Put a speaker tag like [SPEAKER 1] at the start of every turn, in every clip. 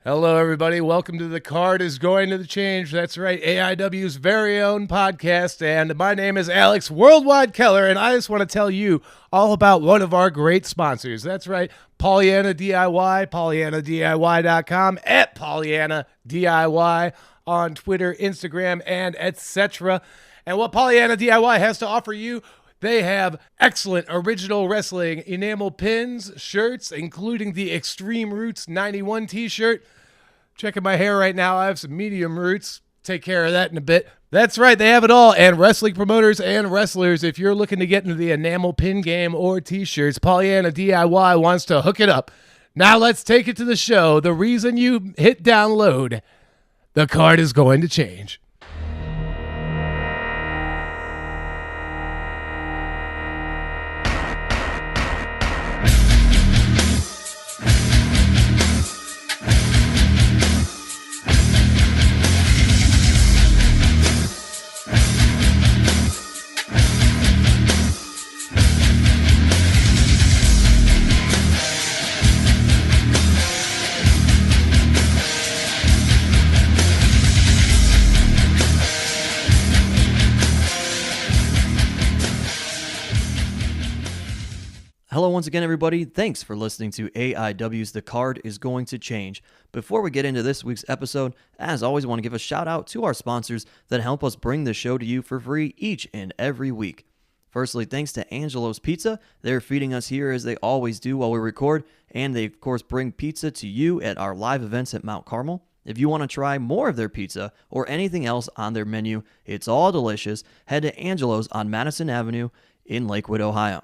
[SPEAKER 1] Hello, everybody. Welcome to The Card is Going to Change. That's right, AIW's very own podcast. And my name is Alex Worldwide Keller, and I just want to tell you all about one of our great sponsors. That's right, Pollyanna DIY, PollyannaDIY.com, at Pollyanna DIY on Twitter, Instagram, and etc. And what Pollyanna DIY has to offer you, they have excellent original wrestling enamel pins, shirts, including the Extreme Roots 91 t-shirt. Checking my hair right now. I have some medium roots. Take care of that in a bit. That's right. They have it all. And wrestling promoters and wrestlers, if you're looking to get into the enamel pin game or t-shirts, Pollyanna DIY wants to hook it up. Now let's take it to the show. The reason you hit download, the card is going to change.
[SPEAKER 2] Hello once again, everybody. Thanks for listening to AIW's The Card is Going to Change. Before we get into this week's episode, as always, I want to give a shout out to our sponsors that help us bring the show to you for free each and every week. Firstly, thanks to Angelo's Pizza. They're feeding us here as they always do while we record, and they, of course, bring pizza to you at our live events at Mount Carmel. If you want to try more of their pizza or anything else on their menu, it's all delicious. Head to Angelo's on Madison Avenue in Lakewood, Ohio.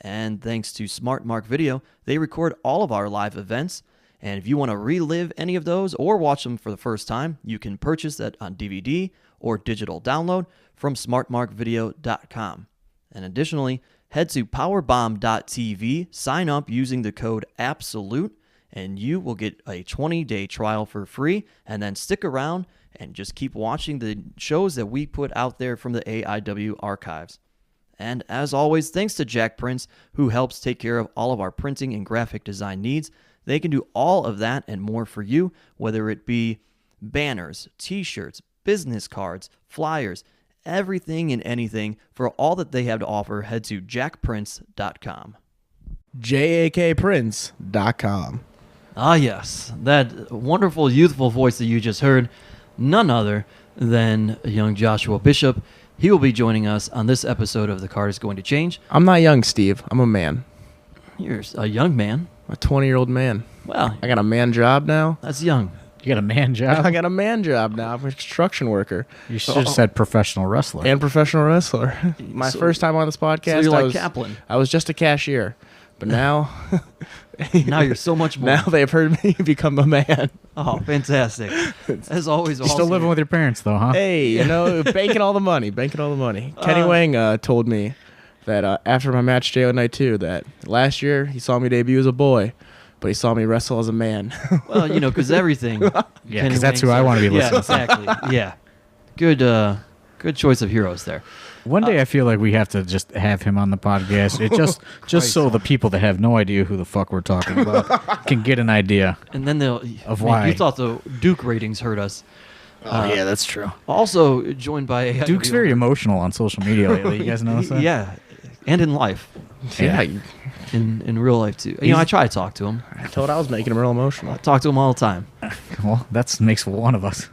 [SPEAKER 2] And thanks to Smart Mark Video, they record all of our live events. And if you want to relive any of those or watch them for the first time, you can purchase that on DVD or digital download from smartmarkvideo.com. And additionally, head to powerbomb.tv, sign up using the code ABSOLUTE, and you will get a 20-day trial for free. And then stick around and just keep watching the shows that we put out there from the AIW archives. And as always, thanks to Jack Prince, who helps take care of all of our printing and graphic design needs. They can do all of that and more for you, whether it be banners, t-shirts, business cards, flyers, everything and anything. For all that they have to offer, head to jackprince.com.
[SPEAKER 1] JAKPrince.com.
[SPEAKER 2] Ah, yes, that wonderful, youthful voice that you just heard, none other than young Joshua Bishop. He will be joining us on this episode of The Card is Going to Change.
[SPEAKER 1] I'm not young, Steve. I'm a man.
[SPEAKER 2] You're a young man.
[SPEAKER 1] A 20-year-old man.
[SPEAKER 2] Well,
[SPEAKER 1] I got a man job now.
[SPEAKER 2] that's young.
[SPEAKER 3] You got a man job?
[SPEAKER 1] I got a man job now. I'm a construction worker.
[SPEAKER 3] You should have said professional wrestler.
[SPEAKER 1] And professional wrestler. My first time on this podcast,
[SPEAKER 2] So you're like Kaplan.
[SPEAKER 1] I was just a cashier. But now...
[SPEAKER 2] Now you're so much more.
[SPEAKER 1] Now they've heard me become a man.
[SPEAKER 2] Oh, fantastic. As always.
[SPEAKER 3] You're still living with your parents, though, huh?
[SPEAKER 1] Hey, you know, banking all the money. Kenny Wang told me that after my match JLIT 2, that last year he saw me debut as a boy, but he saw me wrestle as a man.
[SPEAKER 2] Well, you know, because everything.
[SPEAKER 3] Yeah, because that's who I want to be listening to.
[SPEAKER 2] Yeah, exactly. Yeah. Good choice of heroes there.
[SPEAKER 3] One day I feel like we have to just have him on the podcast. It just so the people that have no idea who the fuck we're talking about can get an idea.
[SPEAKER 2] And then they'll.
[SPEAKER 3] Why.
[SPEAKER 2] You thought the Duke ratings hurt us.
[SPEAKER 3] Yeah, that's true.
[SPEAKER 2] Also joined by
[SPEAKER 3] Duke's very emotional on social media lately. You guys notice that?
[SPEAKER 2] Yeah, and in life.
[SPEAKER 1] Yeah.
[SPEAKER 2] In real life too. You know, I try to talk to him.
[SPEAKER 1] I told I was making him real emotional.
[SPEAKER 2] I talk to him all the time.
[SPEAKER 3] Well, that makes one of us.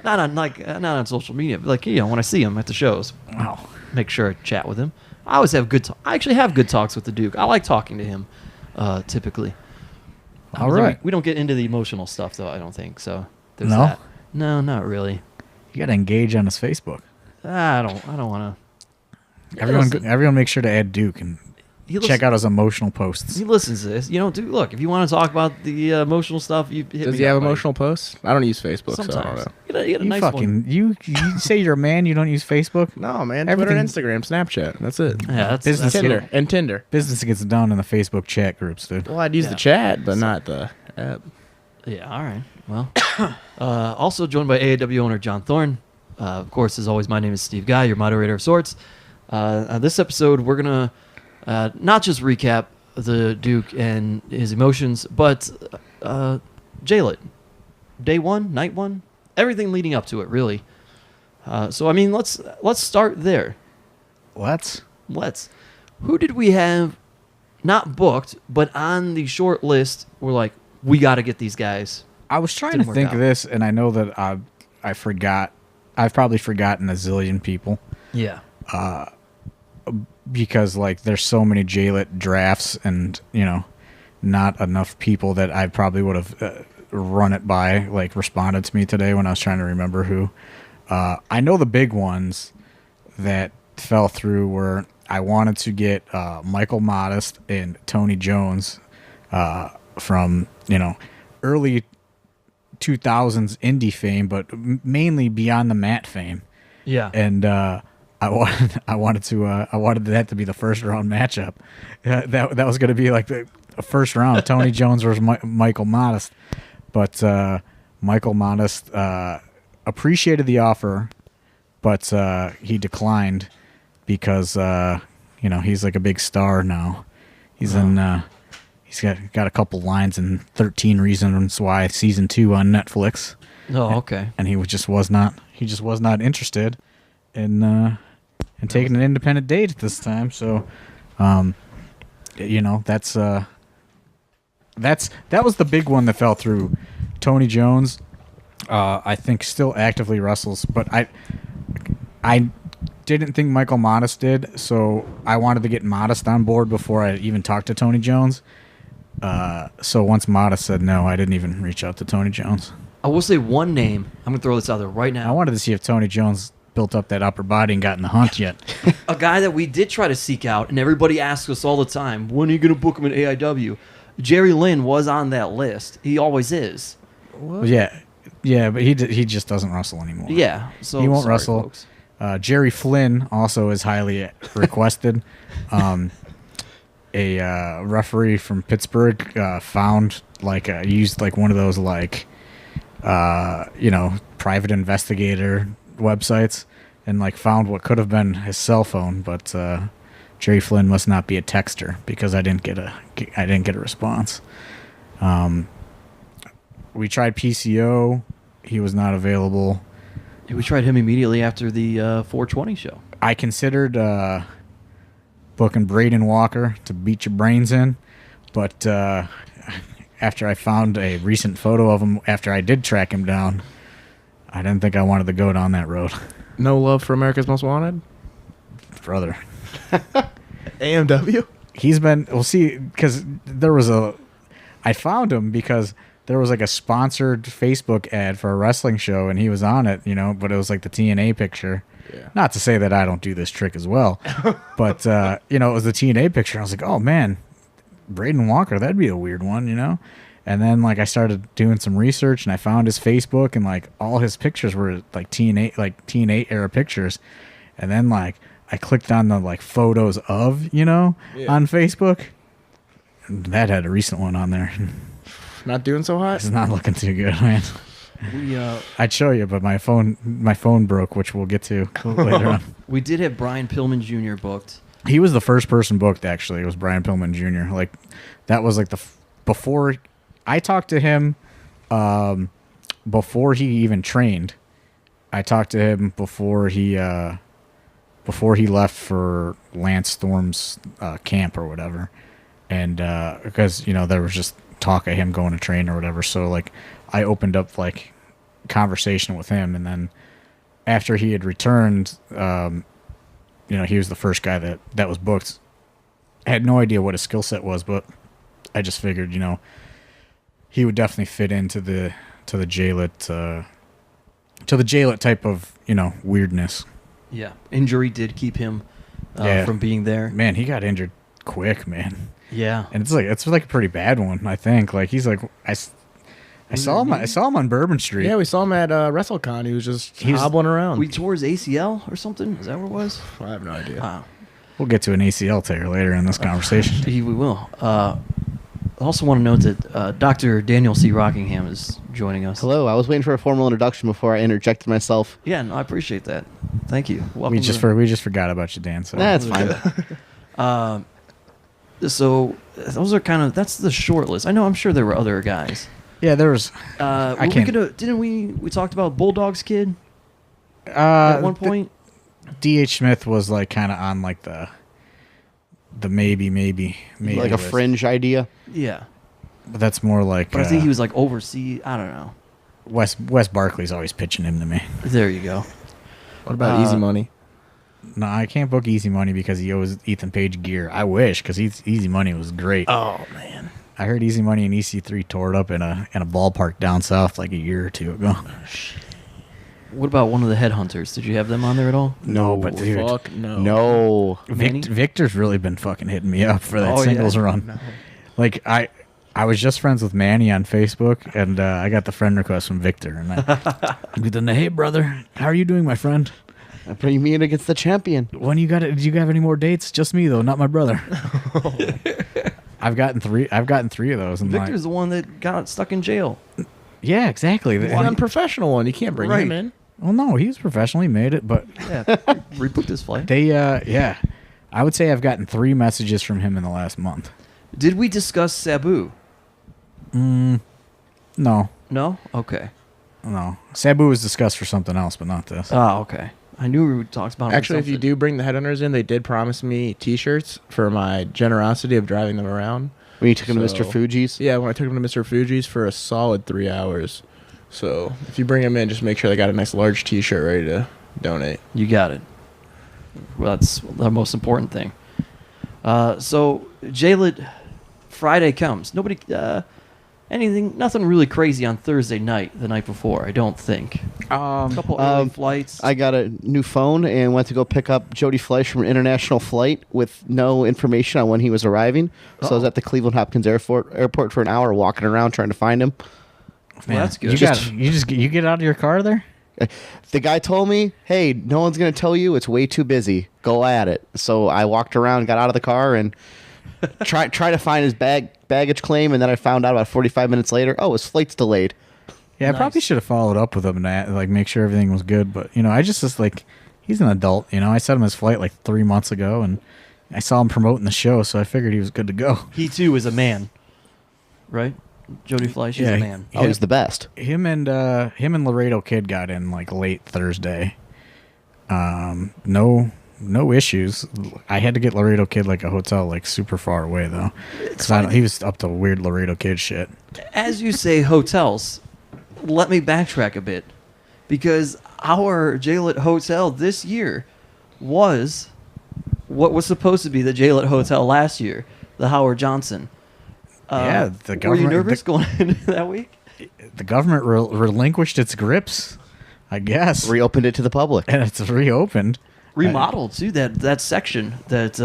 [SPEAKER 2] not on social media, but like, you know, when I see him at the shows,
[SPEAKER 3] Wow.
[SPEAKER 2] make sure I chat with him. I always have I actually have good talks with the Duke. I like talking to him, typically.
[SPEAKER 3] All right.
[SPEAKER 2] We don't get into the emotional stuff though. I don't think so. There's
[SPEAKER 3] No?
[SPEAKER 2] that. No, not really.
[SPEAKER 3] You got to engage on his Facebook.
[SPEAKER 2] I don't want to.
[SPEAKER 3] Everyone make sure to add Duke and check out his emotional posts.
[SPEAKER 2] He listens to this. You know, Duke, look, if you want to talk about the emotional stuff, you hit me.
[SPEAKER 1] Does he have
[SPEAKER 2] up,
[SPEAKER 1] emotional posts? I don't use Facebook,
[SPEAKER 2] Sometimes.
[SPEAKER 1] so I don't know.
[SPEAKER 2] You get a nice one.
[SPEAKER 3] You say you're a man, you don't use Facebook?
[SPEAKER 1] No, man.
[SPEAKER 3] Everything-
[SPEAKER 1] Twitter, Instagram, Snapchat. That's it.
[SPEAKER 2] Yeah, that's
[SPEAKER 3] Business
[SPEAKER 1] Tinder. And Tinder.
[SPEAKER 3] Business gets down in the Facebook chat groups, dude.
[SPEAKER 1] Well, I'd use the chat, but not the app.
[SPEAKER 2] Yeah, all right. Well, also joined by AIW owner John Thorne. Of course, as always, my name is Steve Guy, your moderator of sorts. This episode, we're going to not just recap the Duke and his emotions, but JLIT. Day one, night one, everything leading up to it, really. So, I mean, let's start there.
[SPEAKER 3] Let's.
[SPEAKER 2] Who did we have not booked, but on the short list? We're like, we got to get these guys.
[SPEAKER 3] I was trying to think of this, and I know that I forgot. I've probably forgotten a zillion people.
[SPEAKER 2] Yeah.
[SPEAKER 3] Because, like, there's so many JLIT drafts and, you know, not enough people that I probably would have run it by, like, responded to me today when I was trying to remember who. I know the big ones that fell through were I wanted to get Michael Modest and Tony Jones from, you know, early 2000s indie fame, but mainly Beyond the Mat fame.
[SPEAKER 2] Yeah.
[SPEAKER 3] And I wanted that to be the first round matchup. That was going to be like the first round, Tony Jones versus Michael Modest. But Michael Modest appreciated the offer, but he declined because you know, he's like a big star now. He's he's got a couple lines in 13 Reasons Why season 2 on Netflix.
[SPEAKER 2] Oh, okay.
[SPEAKER 3] And he was not interested in taking an independent date at this time. So, you know, that was the big one that fell through. Tony Jones, I think, still actively wrestles, but I didn't think Michael Modest did, so I wanted to get Modest on board before I even talked to Tony Jones. So once Modest said no, I didn't even reach out to Tony Jones.
[SPEAKER 2] I will say one name. I'm going to throw this out there right now.
[SPEAKER 3] I wanted to see if Tony Jones built up that upper body and got in the hunt yet.
[SPEAKER 2] A guy that we did try to seek out, and everybody asks us all the time, when are you going to book him in AIW? Jerry Lynn was on that list. He always is.
[SPEAKER 3] What? Yeah, but he just doesn't wrestle anymore.
[SPEAKER 2] Yeah, so
[SPEAKER 3] he won't
[SPEAKER 2] sorry,
[SPEAKER 3] wrestle.
[SPEAKER 2] Folks.
[SPEAKER 3] Jerry Flynn also is highly requested. A referee from Pittsburgh found used one of those private investigator websites and found what could have been his cell phone, but Jerry Flynn must not be a texter because I didn't get a response. We tried PCO. He was not available.
[SPEAKER 2] Yeah, we tried him immediately after the 420 show.
[SPEAKER 3] I considered booking Braden Walker to beat your brains in, but after I found a recent photo of him after I did track him down, I didn't think I wanted to go down that road.
[SPEAKER 1] No love for America's Most Wanted?
[SPEAKER 3] Brother.
[SPEAKER 1] AMW?
[SPEAKER 3] He's been, we'll see, because I found him because there was a sponsored Facebook ad for a wrestling show, and he was on it, but it was the TNA picture. Yeah. Not to say that I don't do this trick as well, but, it was the TNA picture. I was like, oh, man, Braden Walker, that'd be a weird one, And then, I started doing some research, and I found his Facebook, and, all his pictures were, TNA era pictures. And then, I clicked on the, photos of, on Facebook. And that had a recent one on there.
[SPEAKER 1] Not doing so hot?
[SPEAKER 3] It's not looking too good, man. I'd show you, but my phone broke, which we'll get to later on.
[SPEAKER 2] We did have Brian Pillman Jr. booked.
[SPEAKER 3] He was the first person booked, actually. It was Brian Pillman Jr. That was before I talked to him, before he even trained. I talked to him before he left for Lance Storm's camp or whatever, and because there was just talk of him going to train or whatever. So I opened up conversation with him, and then after he had returned, he was the first guy that was booked. I had no idea what his skill set was, but I just figured, he would definitely fit into the JLIT type of weirdness.
[SPEAKER 2] Yeah, injury did keep him from being there.
[SPEAKER 3] Man, he got injured quick, man.
[SPEAKER 2] Yeah,
[SPEAKER 3] and it's a pretty bad one. I think he's I saw him on Bourbon Street.
[SPEAKER 1] Yeah, we saw him at WrestleCon. He was just hobbling around.
[SPEAKER 2] We tore his ACL or something. Is that what it was?
[SPEAKER 1] I have no idea.
[SPEAKER 3] We'll get to an ACL tear later in this conversation.
[SPEAKER 2] We will. I also want to note that Dr. Daniel C. Rockingham is joining us.
[SPEAKER 4] Hello. I was waiting for a formal introduction before I interjected myself.
[SPEAKER 2] Yeah, no, I appreciate that. Thank you.
[SPEAKER 3] Welcome. We just forgot about you, Dan. So
[SPEAKER 4] that's fine.
[SPEAKER 2] So those are that's the short list. I'm sure there were other guys.
[SPEAKER 3] Yeah, there was.
[SPEAKER 2] Didn't we talked about Bulldog's kid at one point?
[SPEAKER 3] D.H. Smith was like kind of on like the maybe
[SPEAKER 4] like a
[SPEAKER 3] list.
[SPEAKER 4] fringe idea.
[SPEAKER 2] Yeah.
[SPEAKER 3] But that's more like.
[SPEAKER 2] But I think he was like overseas. I don't know.
[SPEAKER 3] Wes Barkley's always pitching him to me.
[SPEAKER 2] There you go.
[SPEAKER 5] What about Easy Money?
[SPEAKER 3] No, I can't book Easy Money because he owes Ethan Page gear. I wish, because Easy Money was great.
[SPEAKER 5] Oh man,
[SPEAKER 3] I heard Easy Money and EC3 tore it up in a ballpark down south like a year or two ago.
[SPEAKER 2] What about one of the Headhunters? Did you have them on there at all?
[SPEAKER 3] No, but dude,
[SPEAKER 5] fuck no.
[SPEAKER 4] No.
[SPEAKER 3] Victor's really been fucking hitting me up for that singles run.
[SPEAKER 5] No.
[SPEAKER 3] Like I was just friends with Manny on Facebook, and I got the friend request from Victor, and I'm hey brother, how are you doing, my friend?
[SPEAKER 4] I'm putting me in against the champion.
[SPEAKER 3] When you got it? Did you have any more dates? Just me though, not my brother. I've gotten three of those. And
[SPEAKER 2] Victor's the one that got stuck in jail.
[SPEAKER 3] Yeah, exactly.
[SPEAKER 5] He's an unprofessional one. You can't bring him in.
[SPEAKER 3] Well, no, he was professional. He made it, but
[SPEAKER 2] Yeah, rebooked his flight.
[SPEAKER 3] they, I would say I've gotten 3 messages from him in the last month.
[SPEAKER 2] Did we discuss Sabu?
[SPEAKER 3] No,
[SPEAKER 2] No? Okay.
[SPEAKER 3] no. Sabu was discussed for something else, but not this.
[SPEAKER 2] Oh, okay. I knew we talked about it.
[SPEAKER 5] Actually, if you do bring the Headhunters in, they did promise me T-shirts for my generosity of driving them around.
[SPEAKER 4] When you took him to
[SPEAKER 5] So-
[SPEAKER 4] Mr. Fuji's?
[SPEAKER 5] Yeah, when I took them to Mr. Fuji's for a solid 3 hours. So if you bring them in, just make sure they got a nice large T-shirt ready to donate.
[SPEAKER 2] You got it. Well, that's the most important thing. So JLIT Friday comes. Nobody, nothing really crazy on Thursday night, the night before, I don't think. A couple early flights.
[SPEAKER 4] I got a new phone and went to go pick up Jody Fleisch from an international flight with no information on when he was arriving. So I was at the Cleveland Hopkins Airport for an hour walking around trying to find him.
[SPEAKER 2] Well, that's good.
[SPEAKER 3] You get out of your car there?
[SPEAKER 4] The guy told me, hey, no one's going to tell you. It's way too busy. Go at it. So I walked around, got out of the car, and try to find his baggage claim. And then I found out about 45 minutes later, oh, his flight's delayed.
[SPEAKER 3] Yeah, I probably should have followed up with him and like make sure everything was good. But I just like he's an adult. I set him his flight like 3 months ago, and I saw him promoting the show, so I figured he was good to go.
[SPEAKER 2] He too is a man, right? Jody Fleisch is a man.
[SPEAKER 4] Oh, he's the best.
[SPEAKER 3] Him and Laredo Kid got in like late Thursday. No issues. I had to get Laredo Kid like a hotel like super far away though. He was up to weird Laredo Kid shit.
[SPEAKER 2] As you say, hotels. Let me backtrack a bit, because our JLIT hotel this year was what was supposed to be the JLIT hotel last year, the Howard Johnson.
[SPEAKER 3] Yeah, the government.
[SPEAKER 2] Were you nervous going into that week?
[SPEAKER 3] The government relinquished its grips, I guess.
[SPEAKER 4] Reopened it to the public.
[SPEAKER 3] And it's reopened.
[SPEAKER 2] Remodeled too. That section that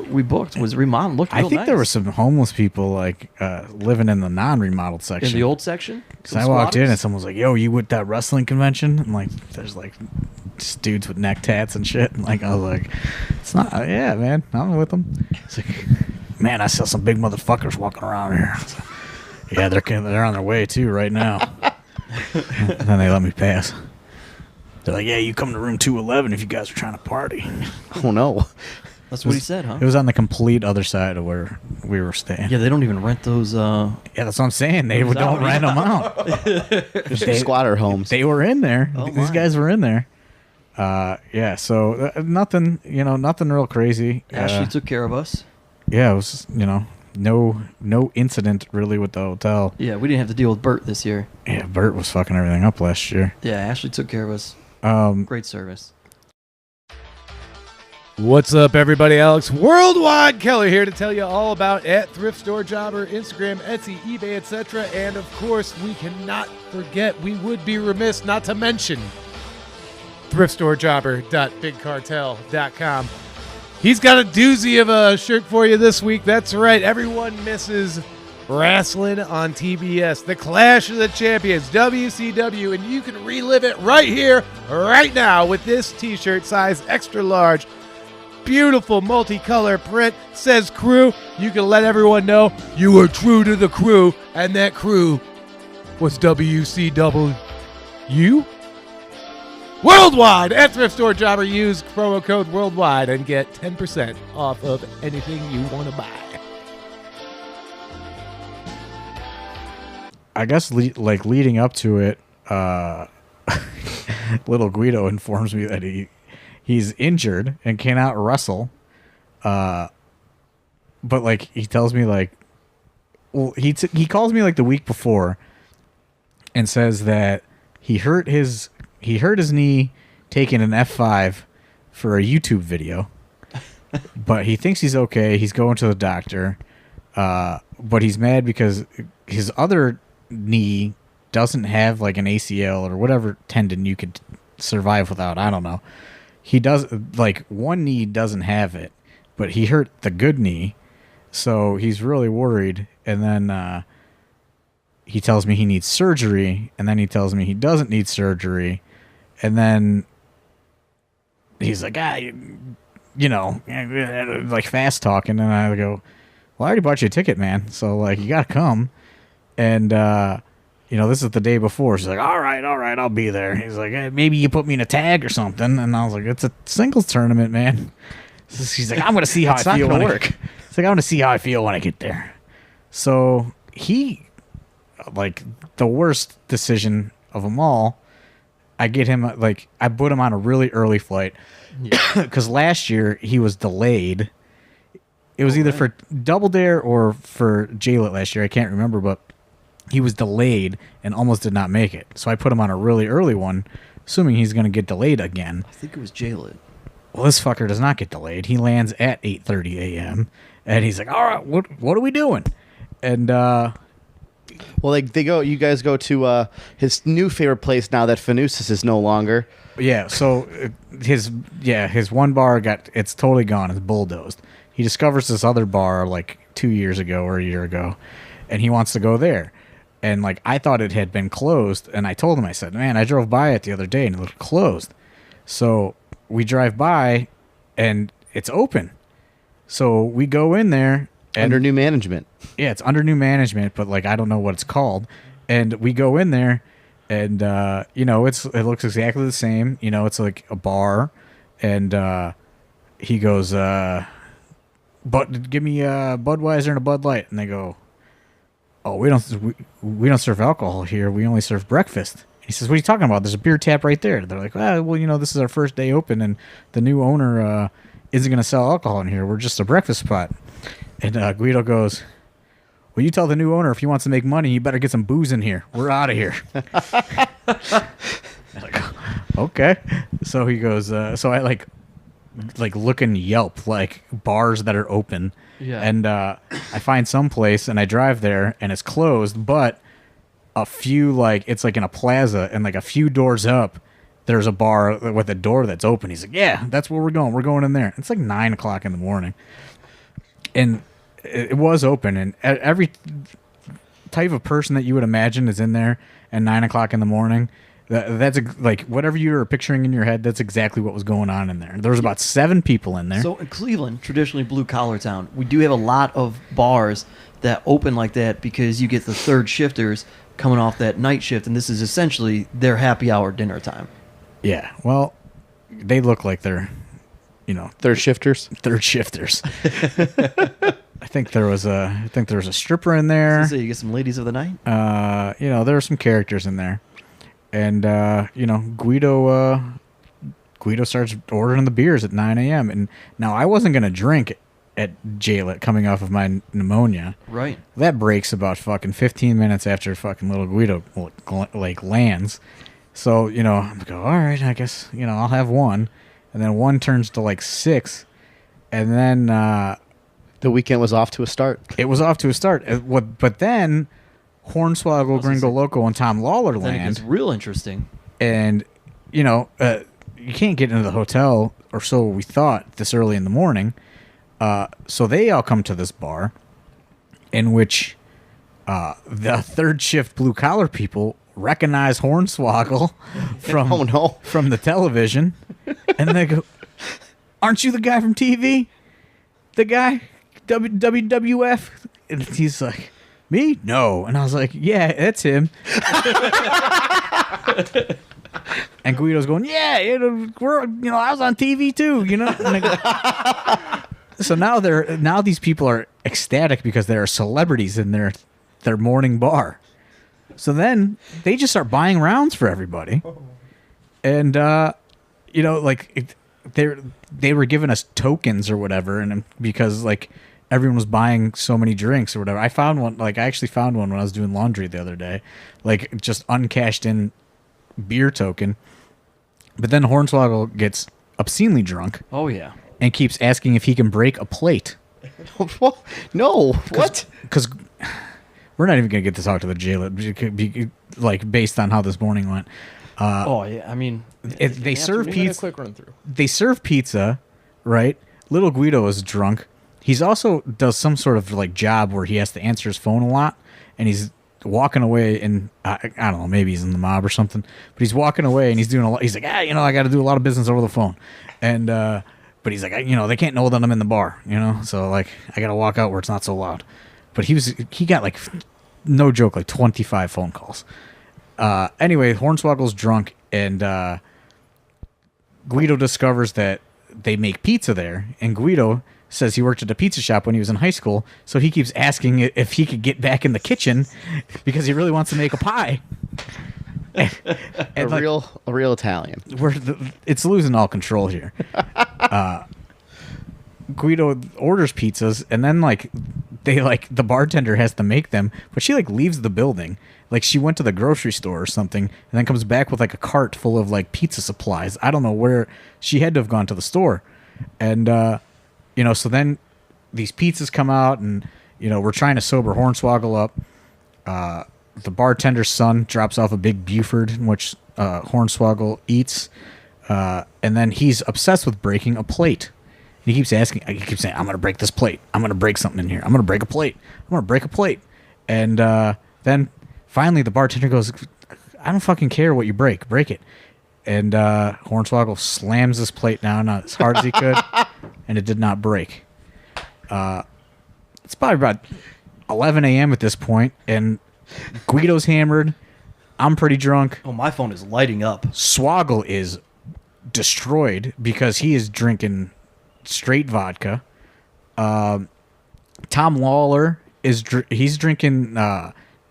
[SPEAKER 2] we booked was remodeled. Looked real
[SPEAKER 3] I think
[SPEAKER 2] nice.
[SPEAKER 3] there were some homeless people like living in the non-remodeled section.
[SPEAKER 2] In the old section.
[SPEAKER 3] Because I walked in and someone was like, "Yo, you with that wrestling convention?" And like, there's like just dudes with neck tats and shit. And like, I was like, "It's not." Yeah, man, I'm with them. It's like, man, I saw some big motherfuckers walking around here. Yeah, they're on their way too right now. And then they let me pass. They're like, yeah, you come to room 211 if you guys are trying to party.
[SPEAKER 4] Oh, no.
[SPEAKER 2] That's what he said, huh?
[SPEAKER 3] It was on the complete other side of where we were staying.
[SPEAKER 2] Yeah, they don't even rent those.
[SPEAKER 3] Yeah, that's what I'm saying. They don't rent them out.
[SPEAKER 4] Squatter homes.
[SPEAKER 3] They were in there.
[SPEAKER 2] Oh,
[SPEAKER 3] These
[SPEAKER 2] my.
[SPEAKER 3] guys were in there. Yeah, so nothing real crazy.
[SPEAKER 2] Ashley took care of us.
[SPEAKER 3] Yeah, it was, no incident really with the hotel.
[SPEAKER 2] Yeah, we didn't have to deal with Bert this year.
[SPEAKER 3] Yeah, Bert was fucking everything up last year.
[SPEAKER 2] Yeah, Ashley took care of us. Great service.
[SPEAKER 1] What's up, everybody? Alex Worldwide Keller here to tell you all about at Thrift Store Job or Instagram, Etsy, eBay, etc. And of course, we cannot forget, we would be remiss not to mention thriftstoreJobber.bigcartel.com. He's got a doozy of a shirt for you this week. That's right. Everyone misses wrestling on TBS, the Clash of the Champions, WCW, and you can relive it right here, right now with this t-shirt, size extra large. Beautiful multicolor print, says crew. You can let everyone know you were true to the crew, and that crew was WCW. Worldwide at Thrift Store Jobber. Use promo code Worldwide and get 10% off of anything you want to buy.
[SPEAKER 3] I guess leading up to it, little Guido informs me that he's injured and cannot wrestle. But like he tells me like, well, he calls me like the week before and says that he hurt his knee taking an F5 for a YouTube video, but he thinks he's okay. He's going to the doctor, but he's mad because his other knee doesn't have like an ACL or whatever tendon you could survive without. I don't know. He does, like, one knee doesn't have it, but he hurt the good knee, so he's really worried. And then he tells me he needs surgery, and then he tells me he doesn't need surgery, and then he's like, you know, like fast talking, and I go, well, I already bought you a ticket, man, so like you gotta come. And you know, this is the day before. She's like, all right, I'll be there. He's like, hey, maybe you put me in a tag or something. And I was like, it's a singles tournament, man. So she's like, I'm gonna see how I feel when work. It's like, I'm gonna see how I feel when I get there. So he, like, the worst decision of them all, I get him, like, I put him on a really early flight because last year he was delayed. It was either for Double Dare or for JLIT last year. I can't remember, but he was delayed and almost did not make it. So I put him on a really early one, assuming he's going to get delayed again.
[SPEAKER 2] I think it was JLIT.
[SPEAKER 3] Well, this fucker does not get delayed. He lands at 8:30 a.m. and he's like, all right, what are we doing? And
[SPEAKER 4] well, you guys go to his new favorite place now that Fanusis is no longer.
[SPEAKER 3] Yeah, so his one bar it's totally gone. It's bulldozed. He discovers this other bar like 2 years ago or a year ago, and he wants to go there. And like, I thought it had been closed, and I told him, I said, man, I drove by it the other day and it looked closed. So we drive by and it's open. So we go in there.
[SPEAKER 4] Under new management.
[SPEAKER 3] Yeah, it's under new management, but like, I don't know what it's called. And we go in there and, you know, it looks exactly the same. You know, it's like a bar. And he goes, but give me a Budweiser and a Bud Light. And they go, oh, we don't serve alcohol here. We only serve breakfast. He says, what are you talking about? There's a beer tap right there. They're like, well, you know, this is our first day open, and the new owner isn't going to sell alcohol in here. We're just a breakfast spot. And Guido goes, well, you tell the new owner if he wants to make money, you better get some booze in here. We're out of here. I'm like, okay. So he goes, so I like look in Yelp, like bars that are open.
[SPEAKER 2] Yeah.
[SPEAKER 3] And I find some place and I drive there and it's closed, but a few, like, it's like in a plaza and like a few doors up, there's a bar with a door that's open. He's like, yeah, that's where we're going. We're going in there. It's like 9 o'clock in the morning. And it was open, and every type of person that you would imagine is in there at 9 o'clock in the morning. That's like whatever you were picturing in your head. That's exactly what was going on in there. There was about 7 people in there.
[SPEAKER 2] So in Cleveland, traditionally blue collar town, we do have a lot of bars that open like that because you get the third shifters coming off that night shift, and this is essentially their happy hour dinner time.
[SPEAKER 3] Yeah, well, they look like they're, you know,
[SPEAKER 4] Third shifters.
[SPEAKER 3] I think there was a stripper in there.
[SPEAKER 2] So you get some ladies of the night.
[SPEAKER 3] You know, there were some characters in there. And, you know, Guido starts ordering the beers at 9 a.m. And now I wasn't going to drink at JLIT coming off of my pneumonia.
[SPEAKER 2] Right.
[SPEAKER 3] That breaks about fucking 15 minutes after fucking little Guido, like, lands. So, you know, I'm like, all right, I guess, you know, I'll have one. And then one turns to, like, 6. And then
[SPEAKER 4] The weekend was off to a start.
[SPEAKER 3] It was off to a start. But then Hornswoggle, Gringo Loco, and Tom Lawler
[SPEAKER 2] Then it
[SPEAKER 3] land.
[SPEAKER 2] gets real interesting.
[SPEAKER 3] And, you know, you can't get into the hotel, or so we thought, this early in the morning. So they all come to this bar, in which the third shift blue collar people recognize Hornswoggle from the television, and they go, "Aren't you the guy from TV? The guy WWF?" And he's like, "Me? No." And I was like, "Yeah, that's him." And Guido's going, "Yeah, I was on TV too, you know." And so now these people are ecstatic because there are celebrities in their morning bar. So then they just start buying rounds for everybody. And, they were giving us tokens or whatever. And because, like, everyone was buying so many drinks or whatever. I actually found one when I was doing laundry the other day. Like, just uncashed in beer token. But then Hornswoggle gets obscenely drunk.
[SPEAKER 2] Oh, yeah.
[SPEAKER 3] And keeps asking if he can break a plate.
[SPEAKER 4] No. What?
[SPEAKER 3] Because we're not even going to get to talk to the JLIT, like, based on how this morning went.
[SPEAKER 2] I mean,
[SPEAKER 3] they serve pizza.
[SPEAKER 5] Quick run through.
[SPEAKER 3] They serve pizza, right? Little Guido is drunk. He's also does some sort of like job where he has to answer his phone a lot, and he's walking away. And I don't know, maybe he's in the mob or something. But he's walking away and he's doing a lot. He's like, I got to do a lot of business over the phone, and but he's like, they can't know that I'm in the bar, So like, I got to walk out where it's not so loud. But he got like, no joke, like 25 phone calls. Anyway, Hornswoggle's drunk, and Guido discovers that they make pizza there, and Guido says he worked at a pizza shop when he was in high school, so he keeps asking if he could get back in the kitchen because he really wants to make a pie.
[SPEAKER 4] A real Italian.
[SPEAKER 3] It's losing all control here. Guido orders pizzas, and then the bartender has to make them, but she leaves the building. Like, she went to the grocery store or something, and then comes back with a cart full of pizza supplies. I don't know where she had to have gone to the store. And so then these pizzas come out, and we're trying to sober Hornswoggle up. The bartender's son drops off a big Buford, in which Hornswoggle eats, and then he's obsessed with breaking a plate. He keeps saying, I'm going to break this plate. I'm going to break something in here. I'm going to break a plate. I'm going to break a plate. And then finally the bartender goes, I don't fucking care what you break. Break it. And Hornswoggle slams this plate down as hard as he could, and it did not break. It's probably about 11 a.m. at this point, and Guido's hammered. I'm pretty drunk.
[SPEAKER 2] Oh, my phone is lighting up.
[SPEAKER 3] Swoggle is destroyed because he is drinking straight vodka. Tom Lawler he's drinking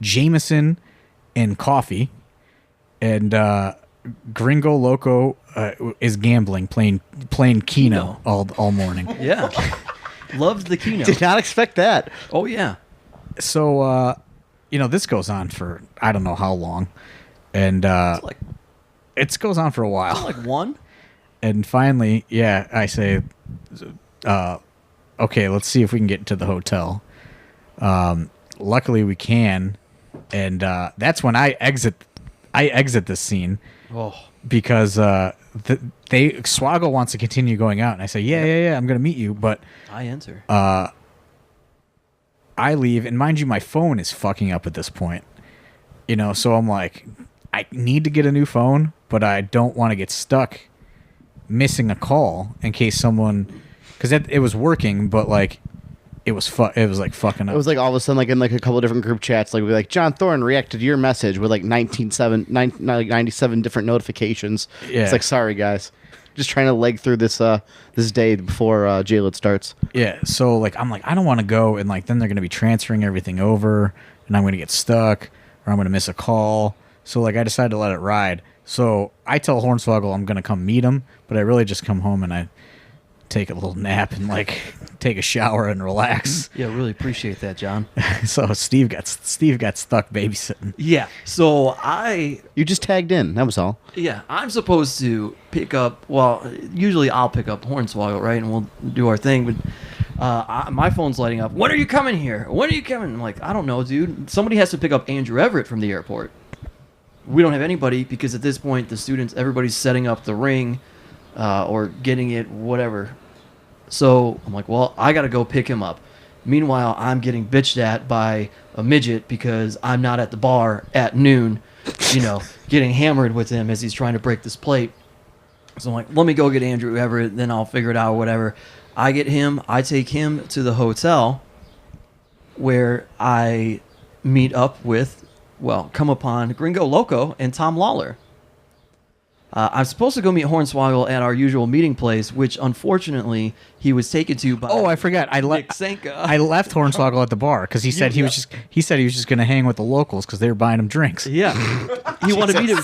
[SPEAKER 3] Jameson and coffee, and Gringo Loco is gambling, playing Keno all morning.
[SPEAKER 2] Yeah. Loved the Keno.
[SPEAKER 4] Did not expect that.
[SPEAKER 2] Oh, yeah.
[SPEAKER 3] So, this goes on for I don't know how long, and it goes on for a while.
[SPEAKER 2] Like one.
[SPEAKER 3] And finally, I say, okay, let's see if we can get to the hotel. Luckily, we can, and that's when I exit this scene.
[SPEAKER 2] Oh,
[SPEAKER 3] because Swoggle wants to continue going out, and I say, yeah, I'm gonna meet you, but
[SPEAKER 2] I enter.
[SPEAKER 3] I leave, and mind you, my phone is fucking up at this point. So I'm like, I need to get a new phone, but I don't want to get stuck missing a call in case someone, because it was working, but it was fucking up.
[SPEAKER 4] It was all of a sudden in a couple of different group chats, John Thorne reacted to your message with 97 different notifications.
[SPEAKER 3] Yeah.
[SPEAKER 4] It's sorry guys, just trying to leg through this day before JLIT starts.
[SPEAKER 3] Yeah, so I'm I don't want to go, and then they're gonna be transferring everything over, and I'm gonna get stuck, or I'm gonna miss a call. So I decided to let it ride. So I tell Hornswoggle I'm gonna come meet him, but I really just come home and I take a little nap and take a shower and relax.
[SPEAKER 2] Yeah, really appreciate that, John.
[SPEAKER 3] So Steve got stuck babysitting.
[SPEAKER 2] Yeah. So
[SPEAKER 4] you just tagged in. That was all.
[SPEAKER 2] Yeah, I'm supposed to pick up. Well, usually I'll pick up Hornswoggle, right, and we'll do our thing. But my phone's lighting up. When are you coming here? When are you coming? I'm I don't know, dude. Somebody has to pick up Andrew Everett from the airport. We don't have anybody because at this point everybody's setting up the ring, or getting it, whatever. So I'm well, I got to go pick him up. Meanwhile, I'm getting bitched at by a midget because I'm not at the bar at noon, getting hammered with him as he's trying to break this plate. So I'm let me go get Andrew Everett, then I'll figure it out, whatever. I get him, I take him to the hotel where I meet up with, come upon Gringo Loco and Tom Lawler. I'm supposed to go meet Hornswoggle at our usual meeting place, which unfortunately he was taken to by.
[SPEAKER 3] Oh, I forgot.
[SPEAKER 2] Nick Sanka.
[SPEAKER 3] I left Hornswoggle at the bar because he said he was just going to hang with the locals because they were buying him drinks.
[SPEAKER 2] Yeah, he wanted me to.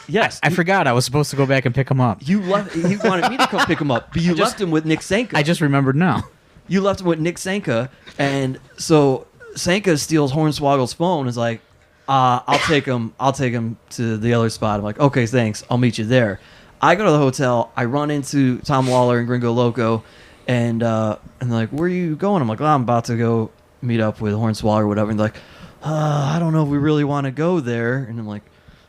[SPEAKER 2] Yes,
[SPEAKER 3] I forgot I was supposed to go back and pick him up.
[SPEAKER 2] you left. He wanted me to come pick him up, but you left him with Nick Sanka.
[SPEAKER 3] I just remembered now.
[SPEAKER 2] You left him with Nick Sanka, and so Sanka steals Hornswoggle's phone. And is like, I'll take him to the other spot. I'm like, okay, thanks. I'll meet you there. I go to the hotel. I run into Tom Lawler and Gringo Loco, and they're like, where are you going? I'm like, I'm about to go meet up with Hornswoggle or whatever. And they're like, I don't know if we really want to go there. And I'm like,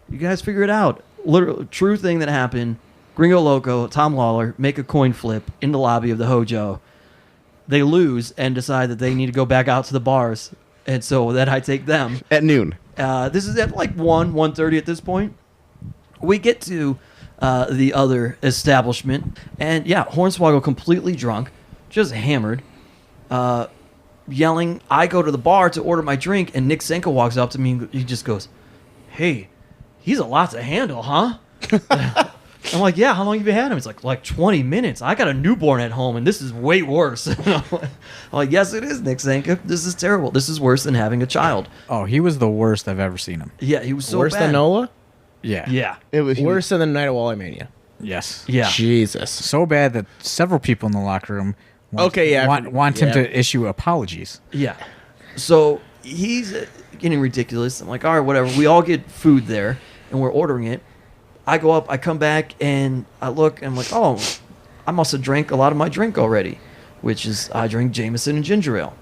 [SPEAKER 2] you guys figure it out. Literal true thing that happened. Gringo Loco, Tom Lawler make a coin flip in the lobby of the Hojo. They lose and decide that they need to go back out to the bars, and so then I take them
[SPEAKER 4] At noon.
[SPEAKER 2] This is at like 1:30 at this point. We get to the other establishment, and yeah, Hornswoggle completely drunk, just hammered, yelling. I go to the bar to order my drink, and Nick Sanka walks up to me and he just goes, "Hey, he's a lot to handle, huh?" I'm like, yeah, how long have you had him? It's like 20 minutes. I got a newborn at home, and this is way worse. I'm like, yes, it is, Nick Sanka. This is terrible. This is worse than having a child.
[SPEAKER 3] Oh, he was the worst I've ever seen him.
[SPEAKER 2] Yeah, he was so
[SPEAKER 5] Worse
[SPEAKER 2] bad.
[SPEAKER 5] than Nola?
[SPEAKER 3] Yeah.
[SPEAKER 2] Yeah.
[SPEAKER 4] It was
[SPEAKER 5] Worse than the night of Wally Mania.
[SPEAKER 3] Yes.
[SPEAKER 2] Yeah.
[SPEAKER 5] Jesus.
[SPEAKER 3] So bad that several people in the locker room want him
[SPEAKER 5] yeah.
[SPEAKER 3] to issue apologies.
[SPEAKER 2] Yeah. So he's getting ridiculous. I'm like, all right, whatever. We all get food there, and we're ordering it. I go up, I come back, and I look, and I'm like, oh, I must have drank a lot of my drink already, which is I drink Jameson and ginger ale.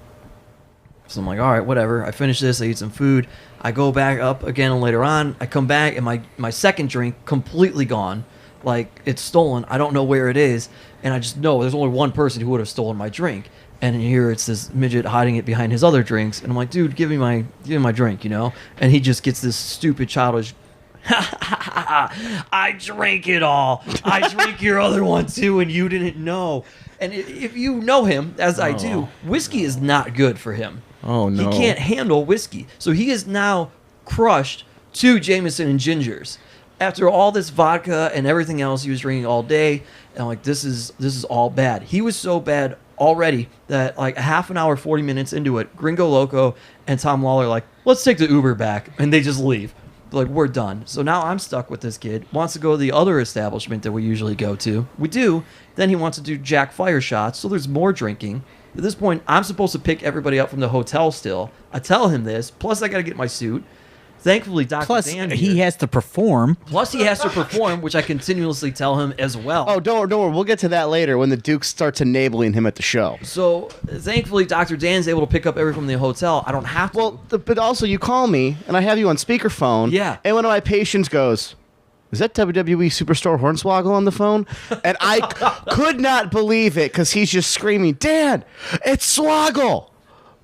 [SPEAKER 2] So I'm like, all right, whatever. I finish this, I eat some food. I go back up again later on. I come back, and my second drink completely gone. Like, it's stolen. I don't know where it is, and I just know there's only one person who would have stolen my drink. And here it's this midget hiding it behind his other drinks, and I'm like, dude, give me my drink, you know? And he just gets this stupid, childish, I drank it all. I drank your other one too, and you didn't know. And if you know him, as I do, whiskey is not good for him.
[SPEAKER 5] Oh, no.
[SPEAKER 2] He can't handle whiskey. So he is now crushed 2 Jameson and gingers. After all this vodka and everything else he was drinking all day, and I'm like, this is all bad. He was so bad already that like a half an hour, 40 minutes into it, Gringo Loco and Tom Lawler are like, let's take the Uber back, and they just leave. Like, we're done. So now I'm stuck with this kid. Wants to go to the other establishment that we usually go to. We do. Then he wants to do Jack Fire shots. So there's more drinking. At this point, I'm supposed to pick everybody up from the hotel still. I tell him this. Plus, I got to get my suit. Thankfully, Dr.
[SPEAKER 3] Plus,
[SPEAKER 2] Dan
[SPEAKER 3] he
[SPEAKER 2] here.
[SPEAKER 3] has to perform.
[SPEAKER 2] Plus, he has to perform, which I continuously tell him as well.
[SPEAKER 4] Oh, don't worry. We'll get to that later when the Duke starts enabling him at the show.
[SPEAKER 2] So, thankfully, Dr. Dan's able to pick up everything from the hotel. I don't have to.
[SPEAKER 4] Well, but also you call me and I have you on speakerphone.
[SPEAKER 2] Yeah.
[SPEAKER 4] And one of my patients goes, "Is that WWE Superstar Hornswoggle on the phone?" And I could not believe it because he's just screaming, "Dad, it's Swoggle!"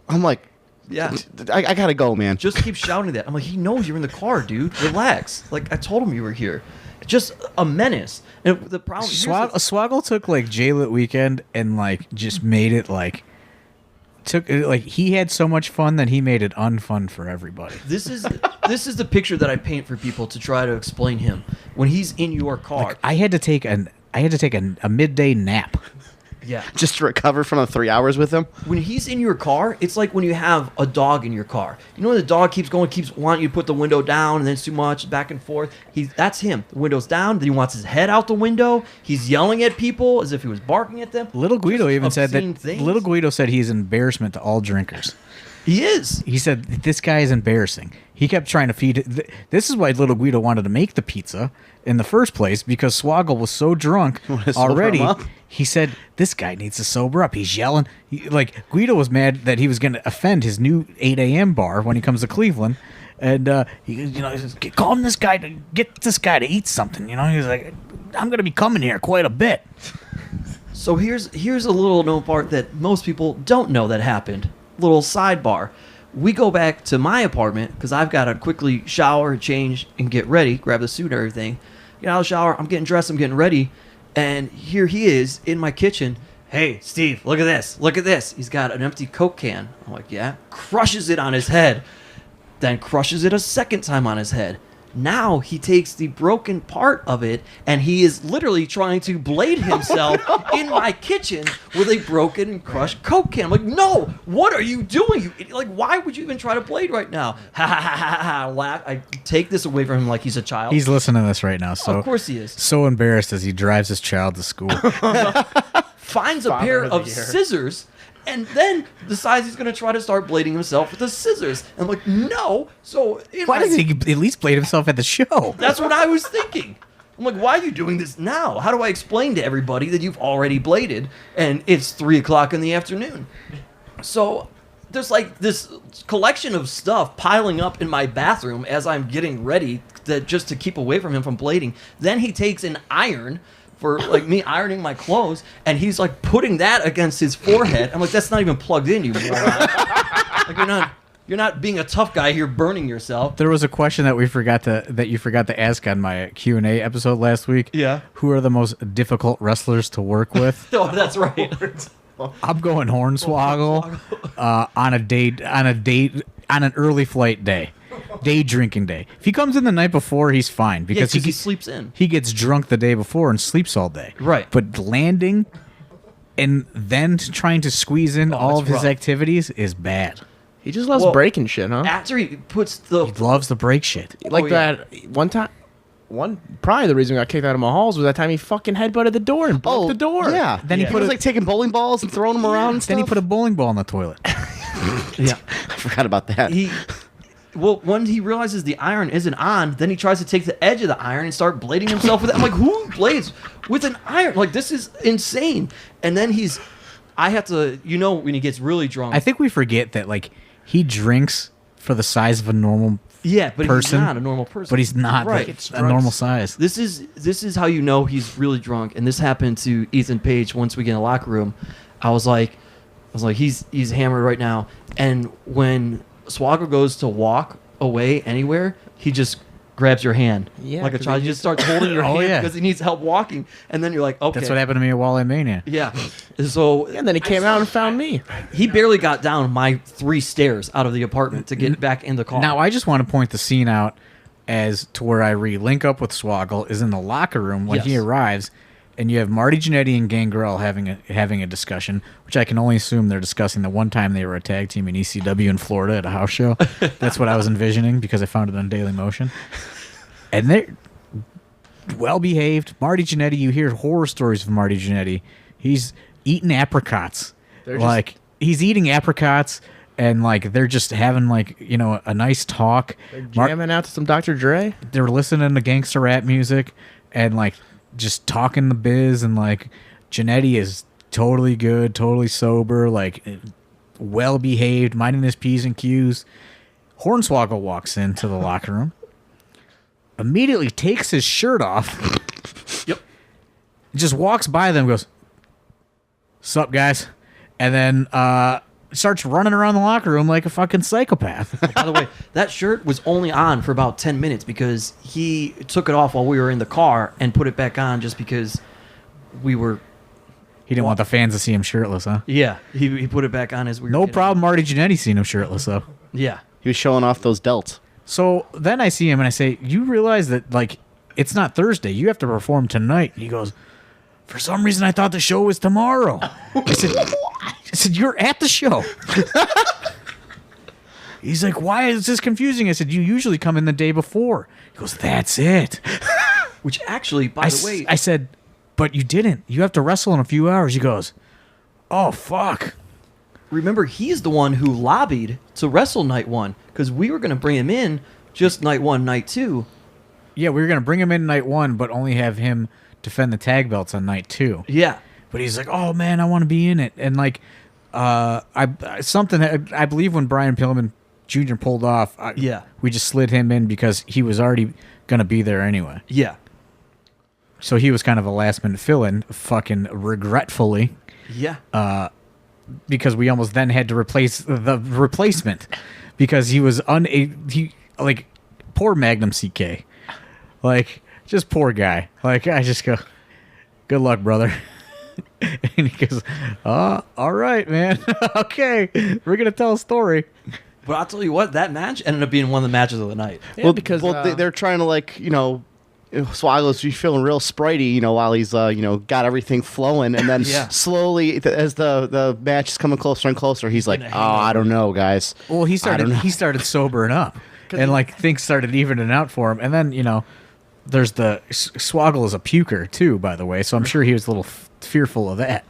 [SPEAKER 4] I'm like,
[SPEAKER 2] yeah.
[SPEAKER 4] I gotta go, man.
[SPEAKER 2] Just keep shouting that. I'm like, he knows you're in the car, dude. Relax. Like, I told him you were here. Just a menace. And the problem
[SPEAKER 3] Swoggle took like JLIT weekend and like just made it like he had so much fun that he made it unfun for everybody.
[SPEAKER 2] This is the picture that I paint for people to try to explain him. When he's in your car.
[SPEAKER 3] Like, I had to take a midday nap.
[SPEAKER 2] Yeah.
[SPEAKER 4] Just to recover from the 3 hours with him.
[SPEAKER 2] When he's in your car, it's like when you have a dog in your car. You know when the dog keeps wanting you to put the window down, and then it's too much, back and forth? That's him. The window's down, then he wants his head out the window. He's yelling at people as if he was barking at them.
[SPEAKER 3] Little Guido even said that.
[SPEAKER 2] obscene things.
[SPEAKER 3] Little Guido said he's an embarrassment to all drinkers.
[SPEAKER 2] He is.
[SPEAKER 3] He said, this guy is embarrassing. He kept trying to feed it. This is why Little Guido wanted to make the pizza in the first place, because Swoggle was so drunk already. He said, this guy needs to sober up. He's yelling. Guido was mad that he was going to offend his new 8 a.m. bar when he comes to Cleveland. And, he says, call him this guy to get this guy to eat something. He's like, I'm going to be coming here quite a bit.
[SPEAKER 2] So here's a little known part that most people don't know that happened. Little sidebar. We go back to my apartment because I've got to quickly shower, change, and get ready, grab the suit and everything. Get out of the shower, I'm getting dressed, I'm getting ready, and here he is in my kitchen. Hey, Steve, look at this. Look at this. He's got an empty Coke can. I'm like, yeah. Crushes it on his head. Then crushes it a second time on his head. Now he takes the broken part of it and he is literally trying to blade himself in my kitchen with a broken and crushed Coke can. I'm like, no, what are you doing? You idiot. Like, why would you even try to blade right now? Ha ha ha ha ha. Laugh. I take this away from him like he's a child.
[SPEAKER 3] He's listening to this right now. So
[SPEAKER 2] of course he is.
[SPEAKER 3] So embarrassed as he drives his child to school.
[SPEAKER 2] Finds a pair of scissors and then decides he's going to try to start blading himself with the scissors. And I'm like, no. So
[SPEAKER 3] Why doesn't he at least blade himself at the show?
[SPEAKER 2] That's what I was thinking. I'm like, why are you doing this now? How do I explain to everybody that you've already bladed and it's 3 o'clock in the afternoon? So there's like this collection of stuff piling up in my bathroom as I'm getting ready just to keep away from him from blading. Then he takes an iron for like me ironing my clothes, and he's like putting that against his forehead. I'm like, that's not even plugged in, you moron. Like you're not being a tough guy here, burning yourself.
[SPEAKER 3] There was a question that you forgot to ask on my Q&A episode last week.
[SPEAKER 2] Yeah.
[SPEAKER 3] Who are the most difficult wrestlers to work with?
[SPEAKER 2] Oh, that's right.
[SPEAKER 3] I'm going Hornswoggle on an early flight day. Day drinking day. If he comes in the night before, he's fine because
[SPEAKER 2] he sleeps in.
[SPEAKER 3] He gets drunk the day before and sleeps all day.
[SPEAKER 2] Right.
[SPEAKER 3] But landing and then trying to squeeze in all of his activities is bad.
[SPEAKER 5] He just loves breaking shit, huh?
[SPEAKER 2] After he puts the...
[SPEAKER 3] He loves to break shit.
[SPEAKER 5] Like that one time. Probably the reason we got kicked out of my halls was that time he fucking headbutted the door and broke the door.
[SPEAKER 4] Yeah.
[SPEAKER 3] Then he
[SPEAKER 4] was like taking bowling balls and throwing them around and stuff.
[SPEAKER 3] Then he put a bowling ball in the toilet.
[SPEAKER 2] Yeah.
[SPEAKER 4] I forgot about that.
[SPEAKER 2] Well, when he realizes the iron isn't on, then he tries to take the edge of the iron and start blading himself with it. I'm like, who blades with an iron? Like, this is insane. And then I have to, when he gets really drunk.
[SPEAKER 3] I think we forget that, like, he drinks for the size of a normal
[SPEAKER 2] but
[SPEAKER 3] person.
[SPEAKER 2] He's not a normal person.
[SPEAKER 3] But he's not
[SPEAKER 2] right.
[SPEAKER 3] like a normal size.
[SPEAKER 2] This is how you know he's really drunk. And this happened to Ethan Page once we get in the locker room. I was like, he's hammered right now. And when Swoggle goes to walk away anywhere, he just grabs your hand like a child. He just starts holding your hand because he needs help walking, and then you're like, okay.
[SPEAKER 3] That's what happened to me at Walleye Mania.
[SPEAKER 2] Yeah. So
[SPEAKER 5] and then he came out and found me.
[SPEAKER 2] He barely got down my 3 stairs out of the apartment to get back in the car.
[SPEAKER 3] Now I just want to point the scene out as to where I link up with Swoggle is in the locker room when he arrives. And you have Marty Jannetty and Gangrel having a discussion, which I can only assume they're discussing the one time they were a tag team in ECW in Florida at a house show. That's what I was envisioning because I found it on Daily Motion. And they're well behaved. Marty Jannetty, you hear horror stories of Marty Jannetty. He's eating apricots. He's eating apricots, and like they're just having a nice talk.
[SPEAKER 5] They're jamming out to some Dr. Dre.
[SPEAKER 3] They're listening to gangster rap music and just talking the biz, and like Jannetty is totally good, totally sober, like well behaved, minding his P's and Q's. Hornswoggle walks into the locker room, immediately takes his shirt off.
[SPEAKER 2] Yep.
[SPEAKER 3] Just walks by them, goes, "Sup, guys?" And then starts running around the locker room like a fucking psychopath.
[SPEAKER 2] By the way, that shirt was only on for about 10 minutes because he took it off while we were in the car and put it back on just because we were...
[SPEAKER 3] He didn't want the fans to see him shirtless, huh?
[SPEAKER 2] Yeah, he put it back on as we were...
[SPEAKER 3] No problem Marty Jannetty seeing him shirtless, though.
[SPEAKER 2] Yeah.
[SPEAKER 4] He was showing off those delts.
[SPEAKER 3] So then I see him and I say, you realize that, like, it's not Thursday. You have to perform tonight. And he goes, for some reason I thought the show was tomorrow. I said, you're at the show. He's like, why is this confusing? I said, you usually come in the day before. He goes, that's it.
[SPEAKER 2] Which actually, by the way...
[SPEAKER 3] I said, but you didn't. You have to wrestle in a few hours. He goes, oh, fuck.
[SPEAKER 2] Remember, he's the one who lobbied to wrestle night 1 because we were going to bring him in just night 1, night 2.
[SPEAKER 3] Yeah, we were going to bring him in night 1, but only have him defend the tag belts on night 2.
[SPEAKER 2] Yeah.
[SPEAKER 3] But he's like, oh, man, I want to be in it. And, like, I believe when Brian Pillman Jr. pulled off, we just slid him in because he was already going to be there anyway.
[SPEAKER 2] Yeah.
[SPEAKER 3] So he was kind of a last-minute fill-in, fucking regretfully.
[SPEAKER 2] Yeah.
[SPEAKER 3] Because we almost then had to replace the replacement because he was poor Magnum CK. Like, just poor guy. Like, I just go, good luck, brother. And he goes, all right, man. Okay, we're going to tell a story.
[SPEAKER 2] But I'll tell you what, that match ended up being one of the matches of the night.
[SPEAKER 5] Yeah, because
[SPEAKER 4] they're trying to Swoggle's feeling real spritey, while he's got everything flowing, and then slowly as the match is coming closer and closer, he's like, "Oh, I don't know, guys."
[SPEAKER 3] Well, he started sobering up, and things started evening out for him. And then there's the Swoggle is a puker too, by the way, so I'm sure he was a little fearful of that.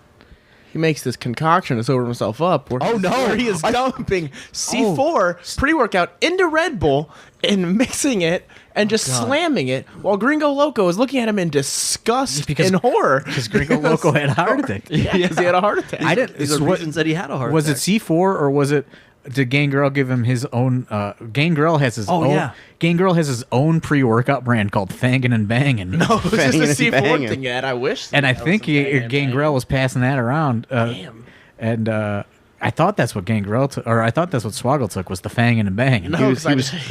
[SPEAKER 5] he makes this concoction to sober himself up. Where he is dumping C4 pre-workout into Red Bull and mixing it and just slamming it while Gringo Loco is looking at him in disgust and horror.
[SPEAKER 3] Because Gringo Loco had a heart attack.
[SPEAKER 5] Yes, he had a heart attack.
[SPEAKER 3] I didn't.
[SPEAKER 2] These are reasons that he had a heart
[SPEAKER 3] Was
[SPEAKER 2] attack.
[SPEAKER 3] it C4 or was it? Did Gangrel give him his own? Gangrel has his own.
[SPEAKER 2] Yeah.
[SPEAKER 3] Gangrel has his own pre-workout brand called Fangin' and Bangin'.
[SPEAKER 5] No, it was just
[SPEAKER 4] Banging
[SPEAKER 5] a
[SPEAKER 4] and
[SPEAKER 5] C4
[SPEAKER 4] banging.
[SPEAKER 5] thing. I wish.
[SPEAKER 3] And I think Gangrel was passing that around.
[SPEAKER 5] Damn.
[SPEAKER 3] And I thought that's what Gangrel took, or I thought that's what Swoggle took, was the Fangin' and Bangin'.
[SPEAKER 5] No, he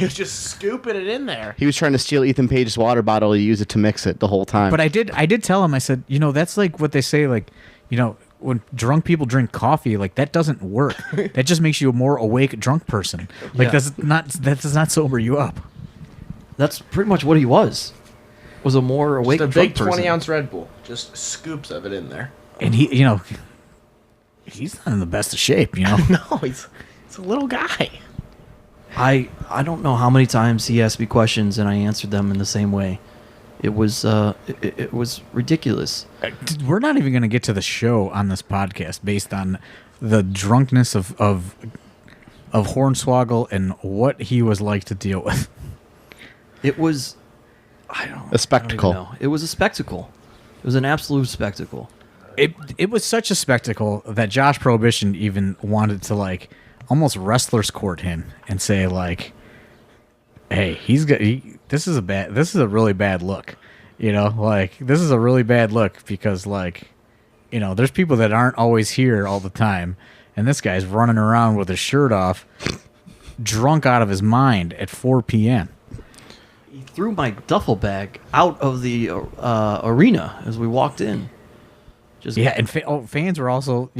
[SPEAKER 5] was just scooping it in there.
[SPEAKER 4] He was trying to steal Ethan Page's water bottle to use it to mix it the whole time.
[SPEAKER 3] But I did tell him, I said, that's like what they say, like, when drunk people drink coffee, like that doesn't work. That just makes you a more awake drunk person. Like that does not sober you up.
[SPEAKER 2] That's pretty much what he was. Was a more awake
[SPEAKER 5] Just a
[SPEAKER 2] drunk
[SPEAKER 5] big 20
[SPEAKER 2] person.
[SPEAKER 5] ounce Red Bull. Just scoops of it in there.
[SPEAKER 3] And he, he's not in the best of shape,
[SPEAKER 5] No, he's a little guy.
[SPEAKER 2] I don't know how many times he asked me questions and I answered them in the same way. It was it was ridiculous.
[SPEAKER 3] We're not even going to get to the show on this podcast based on the drunkenness of Hornswoggle and what he was like to deal with.
[SPEAKER 2] It was
[SPEAKER 4] a spectacle.
[SPEAKER 2] I don't even know. It was a spectacle. It was an absolute spectacle.
[SPEAKER 3] It was such a spectacle that Josh Prohibition even wanted to like almost wrestlers court him and say like, "Hey, this is a really bad look, this is a really bad look because there's people that aren't always here all the time, and this guy's running around with his shirt off, drunk out of his mind at 4 p.m."
[SPEAKER 2] He threw my duffel bag out of the arena as we walked in. Just
[SPEAKER 3] And fans were also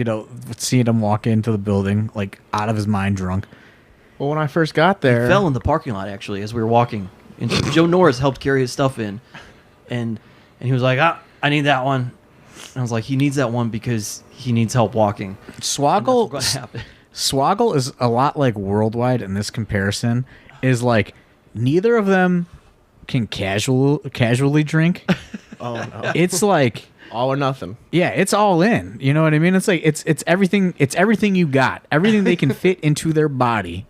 [SPEAKER 3] seeing him walk into the building like out of his mind, drunk.
[SPEAKER 5] Well, when I first got there,
[SPEAKER 2] He fell in the parking lot actually as we were walking. And Joe Norris helped carry his stuff in, and he was like, I need that one. And I was like, he needs that one because he needs help walking. And that's
[SPEAKER 3] Swoggle
[SPEAKER 2] what happened.
[SPEAKER 3] Swoggle is a lot like Worldwide in this comparison. Is like neither of them can casually drink.
[SPEAKER 5] oh no,
[SPEAKER 3] It's like
[SPEAKER 5] all or nothing.
[SPEAKER 3] yeah, it's all in. You know what I mean? It's like it's everything. It's everything you got. Everything they can fit into their body,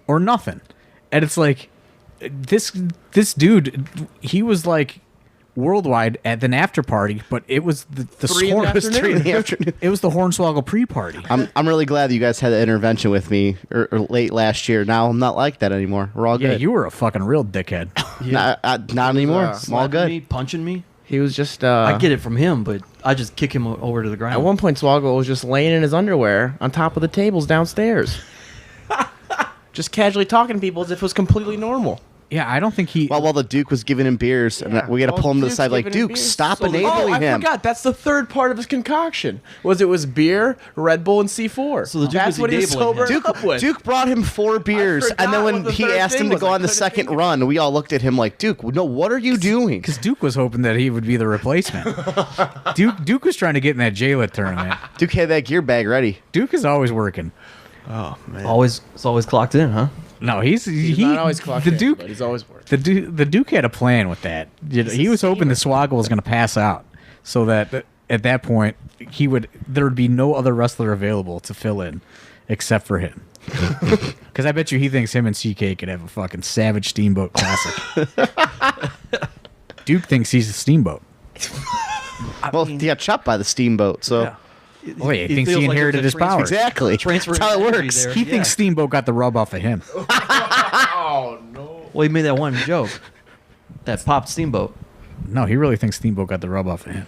[SPEAKER 3] or nothing. And it's like this dude. He was like Worldwide at an after party, but it was the
[SPEAKER 5] 3 in the
[SPEAKER 4] Three in the afternoon.
[SPEAKER 3] it was the Hornswoggle pre-party.
[SPEAKER 4] I'm really glad that you guys had that intervention with me or late last year. Now I'm not like that anymore. We're all
[SPEAKER 3] Yeah,
[SPEAKER 4] good.
[SPEAKER 3] you were a fucking real dickhead.
[SPEAKER 4] Not anymore. I'm all
[SPEAKER 2] Slapping
[SPEAKER 4] good.
[SPEAKER 2] me, punching me.
[SPEAKER 5] He was just.
[SPEAKER 2] I get it from him, but I just kick him over to the ground.
[SPEAKER 5] At one point, Swoggle was just laying in his underwear on top of the tables downstairs, just casually talking to people as if it was completely normal.
[SPEAKER 3] Yeah, I don't think he.
[SPEAKER 4] While the Duke was giving him beers, and we got to pull him to the
[SPEAKER 5] Duke's
[SPEAKER 4] side like,
[SPEAKER 5] giving him
[SPEAKER 4] Duke,
[SPEAKER 5] beers.
[SPEAKER 4] stop
[SPEAKER 5] So-
[SPEAKER 4] enabling
[SPEAKER 5] I
[SPEAKER 4] him.
[SPEAKER 5] forgot. That's the third part of his concoction. It was beer, Red Bull, and C4.
[SPEAKER 2] So the Duke
[SPEAKER 5] That's
[SPEAKER 2] was
[SPEAKER 5] what he was
[SPEAKER 2] enabling him.
[SPEAKER 5] sobered up with.
[SPEAKER 4] Duke brought him 4 beers, and
[SPEAKER 5] forgot
[SPEAKER 4] then when
[SPEAKER 5] what the
[SPEAKER 4] he
[SPEAKER 5] third
[SPEAKER 4] asked him
[SPEAKER 5] thing
[SPEAKER 4] to
[SPEAKER 5] was.
[SPEAKER 4] go
[SPEAKER 5] I
[SPEAKER 4] on the
[SPEAKER 5] couldn't
[SPEAKER 4] second
[SPEAKER 5] think of it.
[SPEAKER 4] run, we all looked at him like, Duke, no, what are you doing?
[SPEAKER 3] Because Duke was hoping that he would be the replacement. Duke was trying to get in that JLIT tournament.
[SPEAKER 4] Duke had that gear bag ready.
[SPEAKER 3] Duke is always working.
[SPEAKER 5] Oh man,
[SPEAKER 2] It's always clocked in, huh?
[SPEAKER 3] No,
[SPEAKER 5] he's not always clocked
[SPEAKER 3] the
[SPEAKER 5] in,
[SPEAKER 3] Duke.
[SPEAKER 5] but he's always working.
[SPEAKER 3] The Duke had a plan with that. He was hoping the Swoggle was going to pass out, so that at that point there would be no other wrestler available to fill in, except for him. Because I bet you he thinks him and CK could have a fucking Savage Steamboat Classic. Duke thinks he's a Steamboat.
[SPEAKER 4] Well, he got chopped by the steamboat, so
[SPEAKER 2] Yeah.
[SPEAKER 3] Oh yeah, he thinks
[SPEAKER 2] feels
[SPEAKER 3] he
[SPEAKER 2] like
[SPEAKER 3] inherited
[SPEAKER 2] it's
[SPEAKER 3] his
[SPEAKER 2] a transfer-
[SPEAKER 3] powers.
[SPEAKER 4] exactly.
[SPEAKER 2] Transfer
[SPEAKER 4] That's how it
[SPEAKER 2] energy
[SPEAKER 4] works.
[SPEAKER 2] there.
[SPEAKER 3] He
[SPEAKER 2] Yeah.
[SPEAKER 3] thinks Steamboat got the rub off of him.
[SPEAKER 5] Oh no.
[SPEAKER 2] Well, he made that one joke that popped Steamboat.
[SPEAKER 3] No, he really thinks Steamboat got the rub off of him.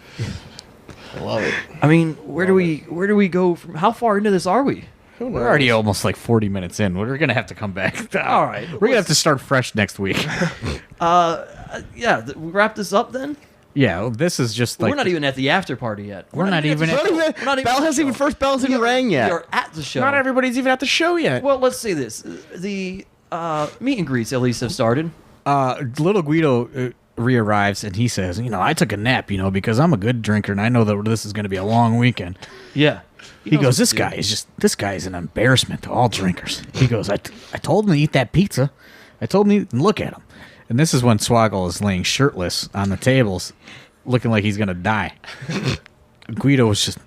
[SPEAKER 5] I love it.
[SPEAKER 2] I mean, where do we go from? How far into this are we?
[SPEAKER 5] Who knows?
[SPEAKER 3] We're already almost like 40 minutes in. We're gonna have to come back.
[SPEAKER 2] All right.
[SPEAKER 3] We're gonna have to start fresh next week.
[SPEAKER 2] Yeah, we wrap this up then.
[SPEAKER 3] Yeah, this is just like
[SPEAKER 2] We're not even at the after party yet.
[SPEAKER 3] We're not even at
[SPEAKER 4] Bell hasn't even first bell's even rang yet.
[SPEAKER 2] You're at the show.
[SPEAKER 5] Not everybody's even at the show yet.
[SPEAKER 2] Well, let's say this: the meet and greets at least have started.
[SPEAKER 3] little Guido re-arrives and he says, I took a nap, because I'm a good drinker and I know that this is going to be a long weekend.
[SPEAKER 2] Yeah.
[SPEAKER 3] He goes, this guy is an embarrassment to all drinkers. He goes, I told him to eat that pizza. I told him to look at him. And this is when Swoggle is laying shirtless on the tables, looking like he's going to die. Guido was just,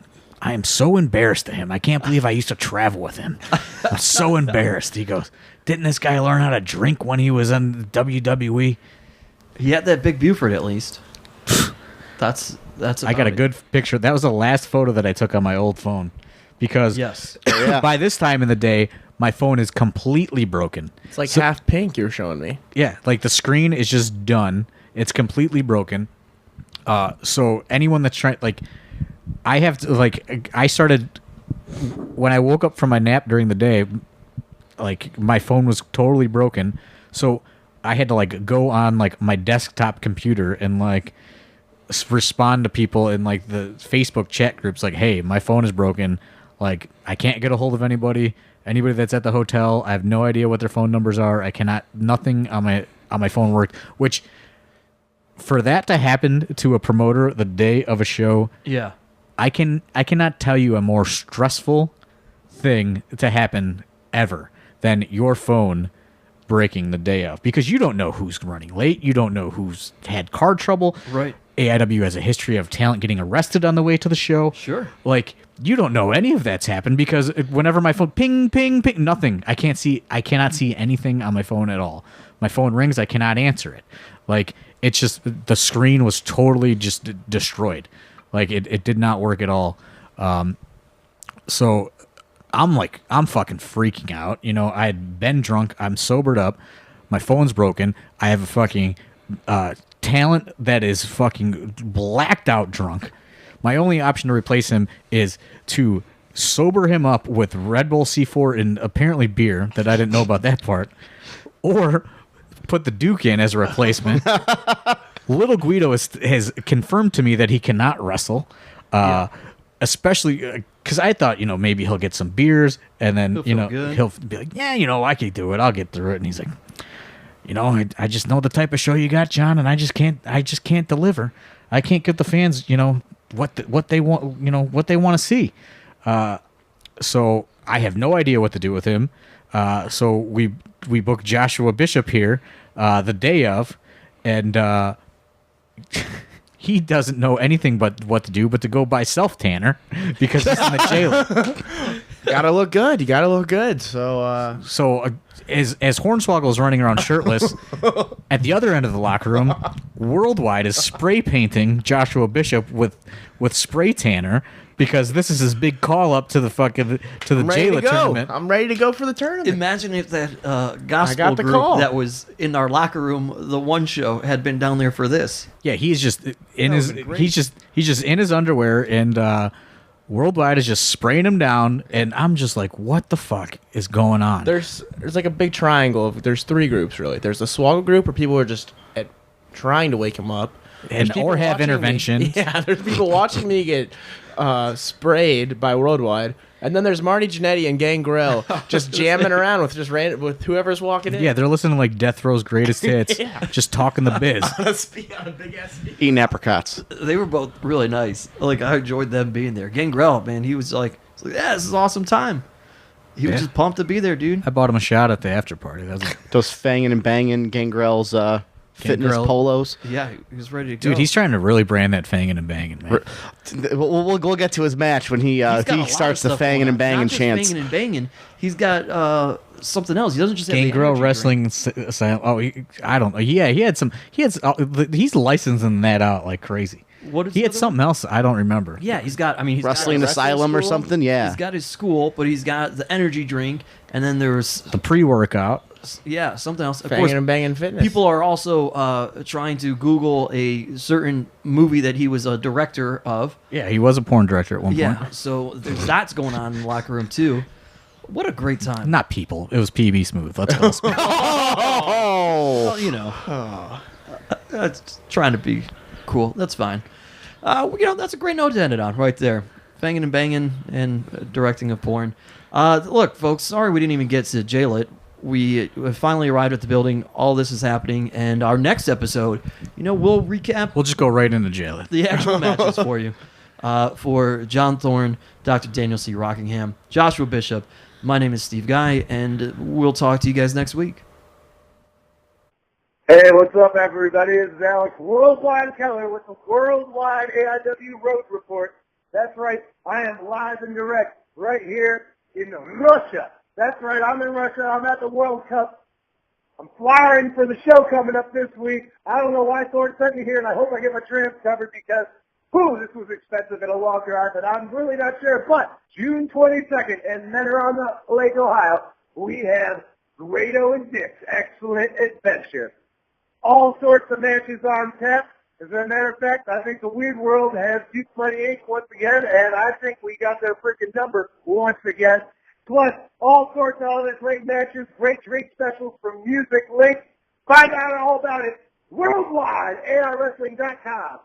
[SPEAKER 3] I am so embarrassed to him. I can't believe I used to travel with him. I'm so embarrassed. He goes, didn't this guy learn how to drink when he was on WWE?
[SPEAKER 2] He had that big Buford at least. That's
[SPEAKER 3] I got a good picture. That was the last photo that I took on my old phone. Because
[SPEAKER 2] yes.
[SPEAKER 3] By this time in the day, my phone is completely broken.
[SPEAKER 5] It's like half pink you're showing me.
[SPEAKER 3] Yeah, like the screen is just done. It's completely broken. So anyone that's trying, I have to, I started, when I woke up from my nap during the day, my phone was totally broken. So I had to, go on, my desktop computer and, respond to people in, the Facebook chat groups, hey, my phone is broken. I can't get a hold of anybody that's at the hotel. I have no idea what their phone numbers are. Nothing on my phone worked, which for that to happen to a promoter the day of a show.
[SPEAKER 2] Yeah.
[SPEAKER 3] I cannot tell you a more stressful thing to happen ever than your phone breaking the day of, because you don't know who's running late. You don't know who's had car trouble.
[SPEAKER 2] Right.
[SPEAKER 3] AIW has a history of talent getting arrested on the way to the show.
[SPEAKER 2] Sure.
[SPEAKER 3] You don't know any of that's happened because whenever my phone ping, ping, ping, nothing. I cannot see anything on my phone at all. My phone rings, I cannot answer it. It's just, the screen was totally just destroyed. It did not work at all. So I'm fucking freaking out. I had been drunk. I'm sobered up. My phone's broken. I have a fucking talent that is fucking blacked out drunk. My only option to replace him is to sober him up with Red Bull C4 and apparently beer that I didn't know about that part, or put the Duke in as a replacement. Little Guido has confirmed to me that he cannot wrestle, especially because I thought, maybe he'll get some beers and then, he'll be like, yeah, I can do it. I'll get through it. And he's like, I just know the type of show you got, John, and I just can't deliver. I can't get the fans, what they want, what they want to see. So I have no idea what to do with him. So we booked Joshua Bishop here the day of, and he doesn't know anything but what to do but to go buy self-tanner because he's in the JLIT.
[SPEAKER 5] Gotta look good. You gotta look good. So
[SPEAKER 3] as Hornswoggle is running around shirtless, at the other end of the locker room, Worldwide is spray painting Joshua Bishop with spray tanner because this is his big call up to the JLIT tournament.
[SPEAKER 5] I'm ready to go for the tournament.
[SPEAKER 2] Imagine if that gospel group that was in our locker room, the one show, had been down there for this.
[SPEAKER 3] Yeah, he's just in he's just in his underwear, and Worldwide is just spraying him down, and I'm just like, what the fuck is going on?
[SPEAKER 5] There's a big triangle. There's three groups really. There's the Swoggle group where people are just trying to wake him up,
[SPEAKER 3] or have intervention.
[SPEAKER 5] Yeah, there's people watching me get sprayed by Worldwide, and then there's Marty Jannetty and Gangrel just jamming around with whoever's walking in.
[SPEAKER 3] Yeah, they're listening to Death Row's greatest hits, just talking the biz.
[SPEAKER 5] on a big ass speaker.
[SPEAKER 4] Eating apricots.
[SPEAKER 2] They were both really nice. I enjoyed them being there. Gangrel, man, he was like, yeah, this is an awesome time. He was just pumped to be there, dude.
[SPEAKER 3] I bought him a shot at the after party. That was
[SPEAKER 4] those fanging and banging Gangrel's fitness polos.
[SPEAKER 2] Yeah, he was ready to go.
[SPEAKER 3] Dude, he's trying to really brand that fanging and banging, man.
[SPEAKER 4] We'll get to his match when he starts the fanging and banging chants.
[SPEAKER 2] Fanging and banging. He's got something else. He doesn't just have
[SPEAKER 3] Gangrel
[SPEAKER 2] the
[SPEAKER 3] wrestling. I don't know. Yeah, he's licensing that out like crazy.
[SPEAKER 2] What is
[SPEAKER 3] he had something else I don't remember.
[SPEAKER 2] Yeah, he's got. He's
[SPEAKER 4] Wrestling
[SPEAKER 2] got
[SPEAKER 4] Asylum or
[SPEAKER 2] school.
[SPEAKER 4] something. Yeah,
[SPEAKER 2] he's got his school, but he's got the energy drink, and then there's
[SPEAKER 3] the pre-workout.
[SPEAKER 2] Yeah, something else. Of
[SPEAKER 5] Fanging
[SPEAKER 2] course,
[SPEAKER 5] and banging fitness.
[SPEAKER 2] People are also trying to Google a certain movie that he was a director of.
[SPEAKER 3] Yeah, he was a porn director at one point.
[SPEAKER 2] Yeah, so that's going on in the locker room too. What a great time!
[SPEAKER 3] Not people. It was PB Smooth. Let's go.
[SPEAKER 2] Well, that's trying to be Cool. That's fine. That's a great note to end it on right there. Banging and banging and directing of porn. Look, folks, sorry we didn't even get to JLIT. We finally arrived at the building. All this is happening. And our next episode, we'll recap.
[SPEAKER 3] We'll just go right into JLIT.
[SPEAKER 2] The actual matches for you. For John Thorne, Dr. Daniel C. Rockingham, Joshua Bishop, my name is Steve Guy, and we'll talk to you guys next week.
[SPEAKER 6] Hey, what's up, everybody? This is Alex Worldwide Keller with the Worldwide AIW Road Report. That's right, I am live and direct right here in Russia. That's right, I'm in Russia. I'm at the World Cup. I'm flying for the show coming up this week. I don't know why Thorne sent me here, and I hope I get my tramps covered because, this was expensive and a long drive, but I'm really not sure. But June 22nd in Mentor on the Lake, Ohio, we have Grado and Dick's Excellent Adventure. All sorts of matches on tap. As a matter of fact, I think the Weird World has Duke Money Inc. once again, and I think we got their freaking number once again. Plus, all sorts of other great matches, great specials from Music Link. Find out all about it worldwide at AIWrestling.com.